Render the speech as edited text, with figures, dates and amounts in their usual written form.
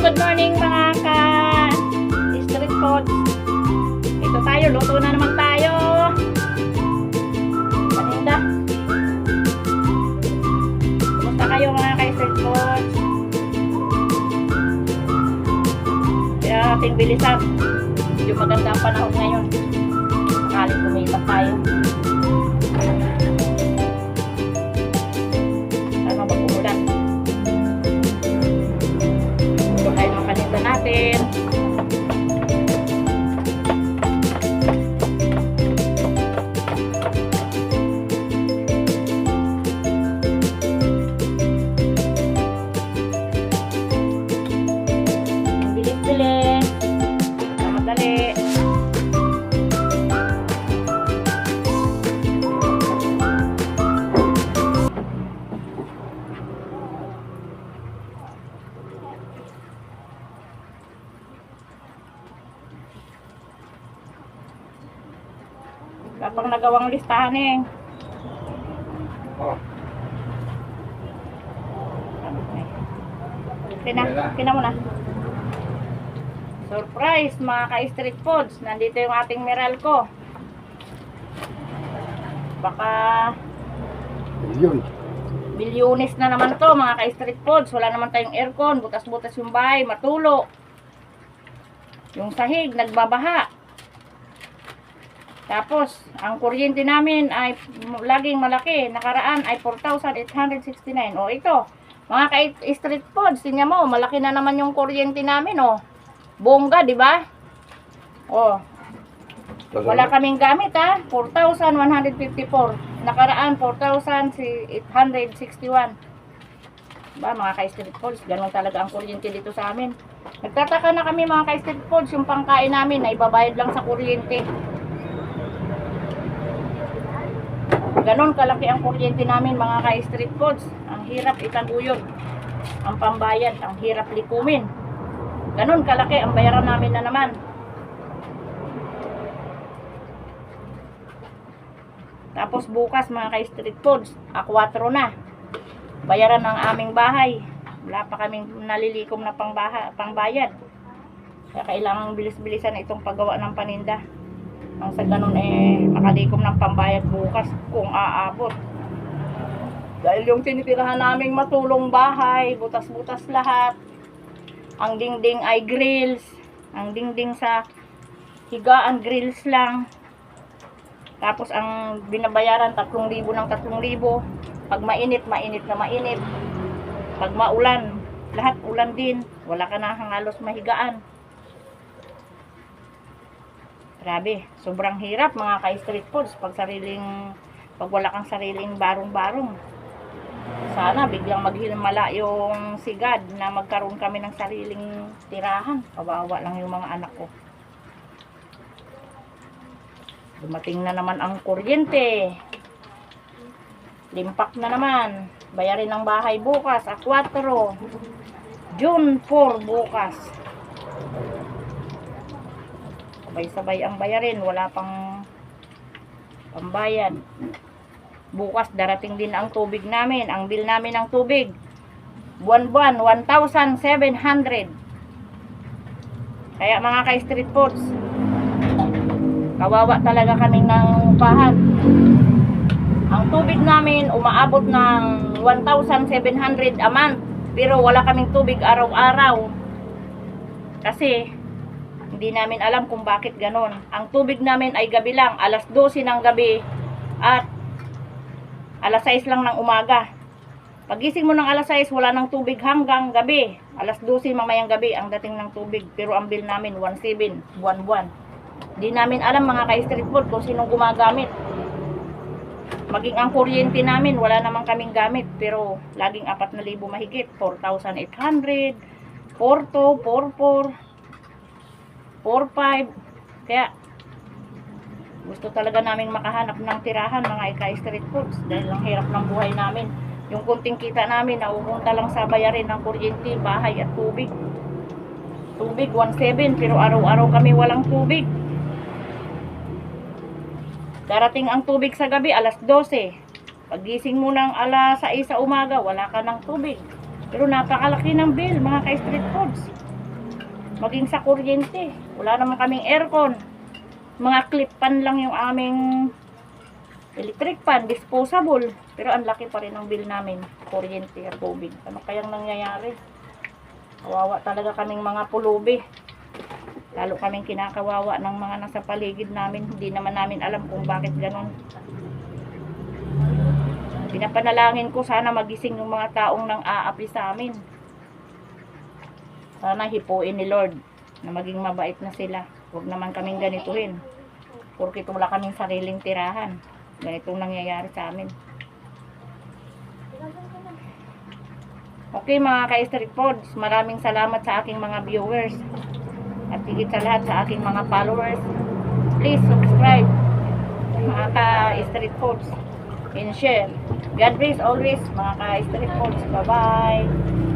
Good morning mga ka-street food. Ito tayo, luto na naman tayo. Paninda. Kumusta kayo mga ka-street food? Kaya ating bilisan. Medyo maganda ang panahon ngayon. Sakaling kumipas tayo. Sana mag-umulan. Ito tayo mga paninda natin. Bilis-bilis. Madali. Kapag nagawang listahan eh. Kina mo na. Surprise mga ka-street foods. Nandito yung ating Meralco. Baka bilyones na naman to mga ka-street foods. Wala naman tayong aircon. Butas-butas yung bahay. Matulo. Yung sahig nagbabaha. Tapos, ang kuryente namin ay laging malaki. Nakaraan ay 4,869. O ito, mga ka-street foods, tingnan mo, malaki na naman yung kuryente namin, o. Bongga, di ba? O. Wala kaming gamit, ha. 4,154. Nakaraan, 4,861. Ba, mga ka-street foods, ganun talaga ang kuryente dito sa amin. Nagtataka na kami, mga ka-street foods, yung pangkain namin ay babayad lang sa kuryente. Ganon kalaki ang kuryente namin mga ka-street foods. Ang hirap itaguyod. Ang pambayad, ang hirap likumin. Ganon kalaki ang bayaran namin na naman. Tapos bukas mga ka-street foods, A4 na. Bayaran ng aming bahay. Wala pa kaming nalilikom na pangbayad. Kaya kailangan bilis-bilisan itong paggawa ng paninda. Ang sa ganun makalikom ng pambayad bukas kung aabot. Dahil yung tinitirahan naming matulong bahay, butas-butas lahat. Ang dingding ay grills. Ang dingding sa higaan grills lang. Tapos ang binabayaran 3,000 ng 3,000. Pag mainit, mainit na mainit. Pag maulan, lahat ulan din. Wala ka na halos mahigaan. Grabe, sobrang hirap mga ka-street foods pag wala kang sariling barong-barong. Sana biglang maghilmala yung sigad na magkaroon kami ng sariling tirahan. Kawawa lang yung mga anak ko. Dumating na naman ang kuryente. Limpak na naman. Bayarin ng bahay bukas, A4. June 4 bukas. Sabay-sabay ang bayarin, wala pang pambayad. Bukas darating din ang tubig namin, ang bill namin ng tubig. Buwan-buwan 1,700. Kaya mga ka-street foods, kawawa talaga kaming nangupahan. Ang tubig namin umaabot ng 1,700 a month, pero wala kaming tubig araw-araw. Kasi hindi namin alam kung bakit ganon. Ang tubig namin ay gabi lang. Alas 12 ng gabi at alas 6 lang ng umaga. Pagising mo ng alas 6, wala ng tubig hanggang gabi. Alas 12 mamayang gabi ang dating ng tubig. Pero ang bill namin, 1,700 buwan-buwan. Hindi namin alam mga ka-street food kung sinong gumagamit. Maging ang kuryente namin, wala namang kaming gamit. Pero laging 4,000 mahigit. 4,800, 4,200, 4,400. 4-5. Kaya gusto talaga namin makahanap ng tirahan mga ka-street foods dahil ang hirap ng buhay namin. Yung kunting kita namin naupunta lang sa bayarin ng kuryente, bahay at tubig. Tubig 1,700 pero araw-araw kami walang tubig. Darating ang tubig sa gabi alas 12. Pagising mo ng alas 6 sa umaga, wala ka ng tubig. Pero napakalaki ng bill mga ka-street foods. Maging sa kuryente. Wala naman kaming aircon. Mga clip pan lang yung aming electric pan, disposable. Pero ang laki pa rin ng bill namin. Kuryente at tubig. Ano kayang nangyayari? Kawawa talaga kaming mga pulubi. Lalo kaming kinakawawa ng mga nasa paligid namin. Hindi naman namin alam kung bakit ganun. Pinapanalangin ko sana magising yung mga taong nang aapi sa amin. Sana hipuin ni Lord na maging mabait na sila. Huwag naman kaming ganituhin. Porkit wala kaming sariling tirahan. Ganitong nangyayari sa amin. Okay mga ka-street foods, maraming salamat sa aking mga viewers. At higit sa lahat sa aking mga followers. Please subscribe mga ka-street foods and share. God bless always mga ka-street foods. Bye bye.